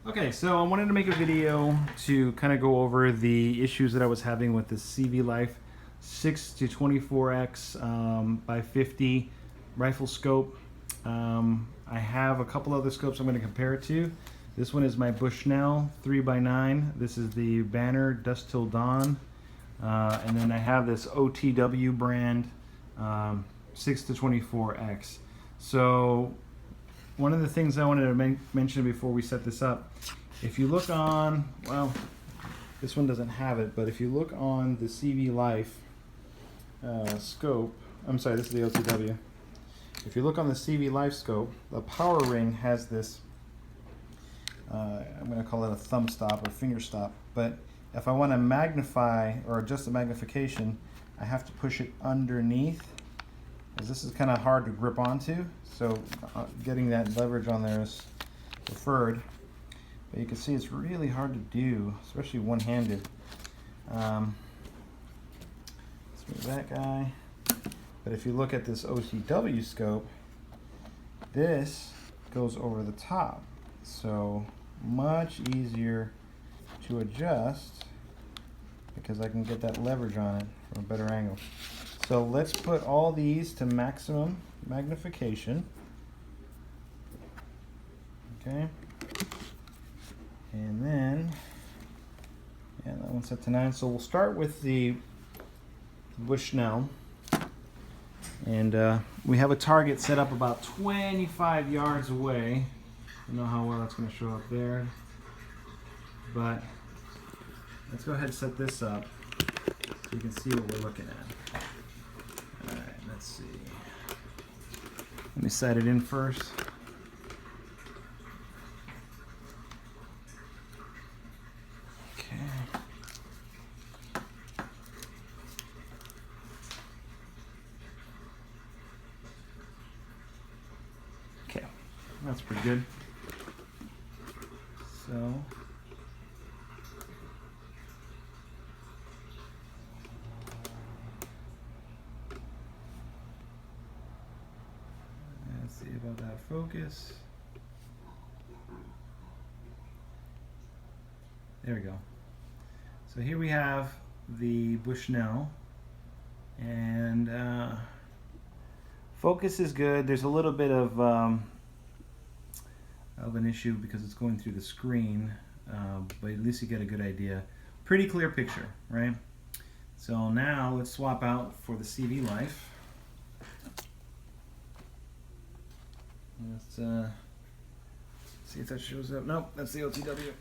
Okay, so I wanted to make a video to kind of go over the issues that I was having with the CVLife 6 to 24x by 50 rifle scope. I have a couple other scopes I'm going to compare it to. This one is my Bushnell 3x9. This is the Banner Dusk Till Dawn. And then I have this OTW brand 6 to 24x. So one of the things I wanted to mention before we set this up, if you look on, well, this one doesn't have it, but if you look on the CVLife scope, I'm sorry, this is the OTW. If you look on the CVLife scope, the power ring has this, I'm going to call it a thumb stop or finger stop, but if I want to magnify or adjust the magnification, I have to push it underneath, as this is kind of hard to grip onto, so getting that leverage on there is preferred. But you can see it's really hard to do, especially one-handed. Let's move that guy. But if you look at this OTW scope, this goes over the top, so much easier to adjust because I can get that leverage on it from a better angle. So let's put all these to maximum magnification. Okay. And then, yeah, that one's set to 9. So we'll start with the Bushnell. And we have a target set up about 25 yards away. I don't know how well that's going to show up there. But let's go ahead and set this up so you can see what we're looking at. Alright, let's see. Let me sight it in first. Okay. Okay, that's pretty good. So let's see about that focus. There we go. So here we have the Bushnell, and focus is good. There's a little bit of an issue because it's going through the screen, but at least you get a good idea. Pretty clear picture, right? So now let's swap out for the CVLife. Let's see if that shows up. Nope, that's the OTW.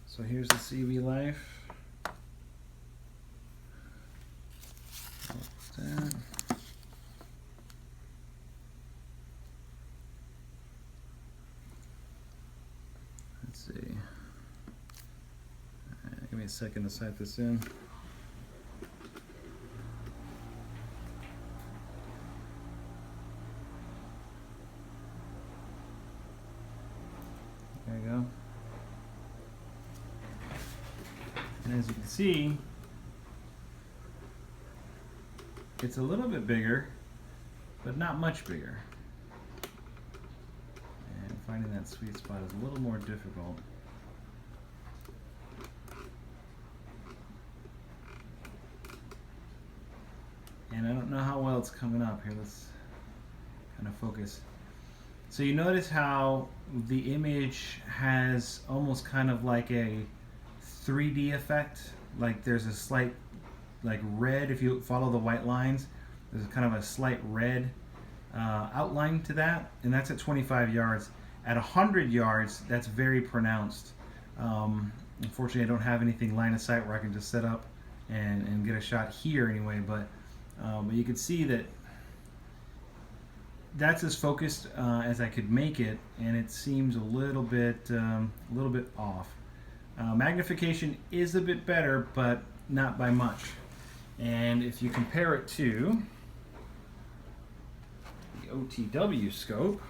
So here's the CVLife. Let's see. Alright, give me a second to sight this in. There you go. And as you can see, it's a little bit bigger, but not much bigger. And finding that sweet spot is a little more difficult. And I don't know how well it's coming up here. Let's kind of focus. So you notice how the image has almost kind of like a 3D effect, like there's a slight like red. If you follow the white lines, there's kind of a slight red outline to that, and that's at 25 yards. At 100 yards, that's very pronounced. Unfortunately, I don't have anything line of sight where I can just set up and get a shot here anyway, but you can see that that's as focused as I could make it, and it seems a little bit off. Magnification is a bit better, but not by much. And if you compare it to the OTW scope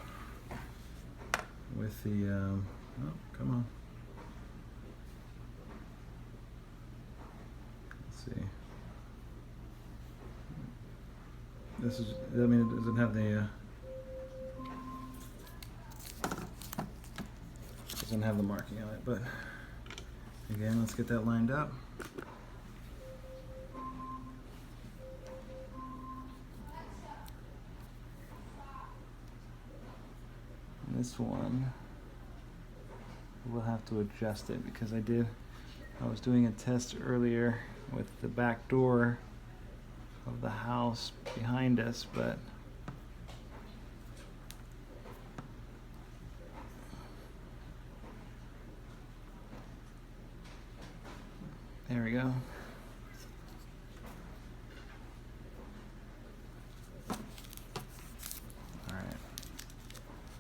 with the, oh, come on. Let's see. This is, I mean, it doesn't have the, doesn't have the marking on it, but again, let's get that lined up. And this one, we'll have to adjust it because I was doing a test earlier with the back door of the house behind us, but there we go. All right,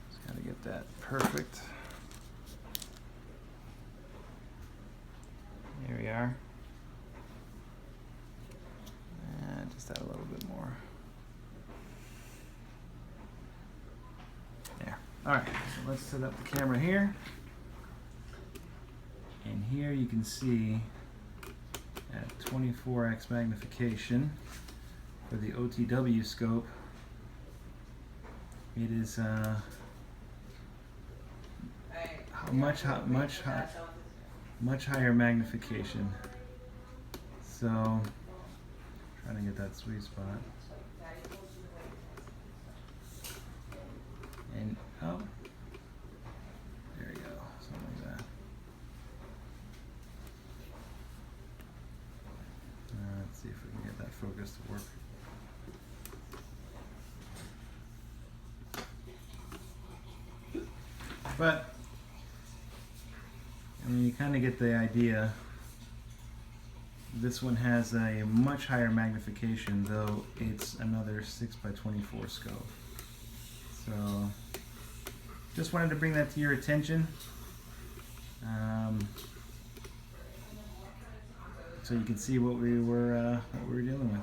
just gotta get that perfect. There we are. And just add a little bit more. There. All right, so let's set up the camera here. And here you can see at 24x magnification for the OTW scope, it is much higher magnification. So trying to get that sweet spot. And oh, there you go, something like that. Let's see if we can get that focus to work. But I mean, you kind of get the idea. This one has a much higher magnification, though it's another 6x24 scope. So just wanted to bring that to your attention. So you can see what we were dealing with.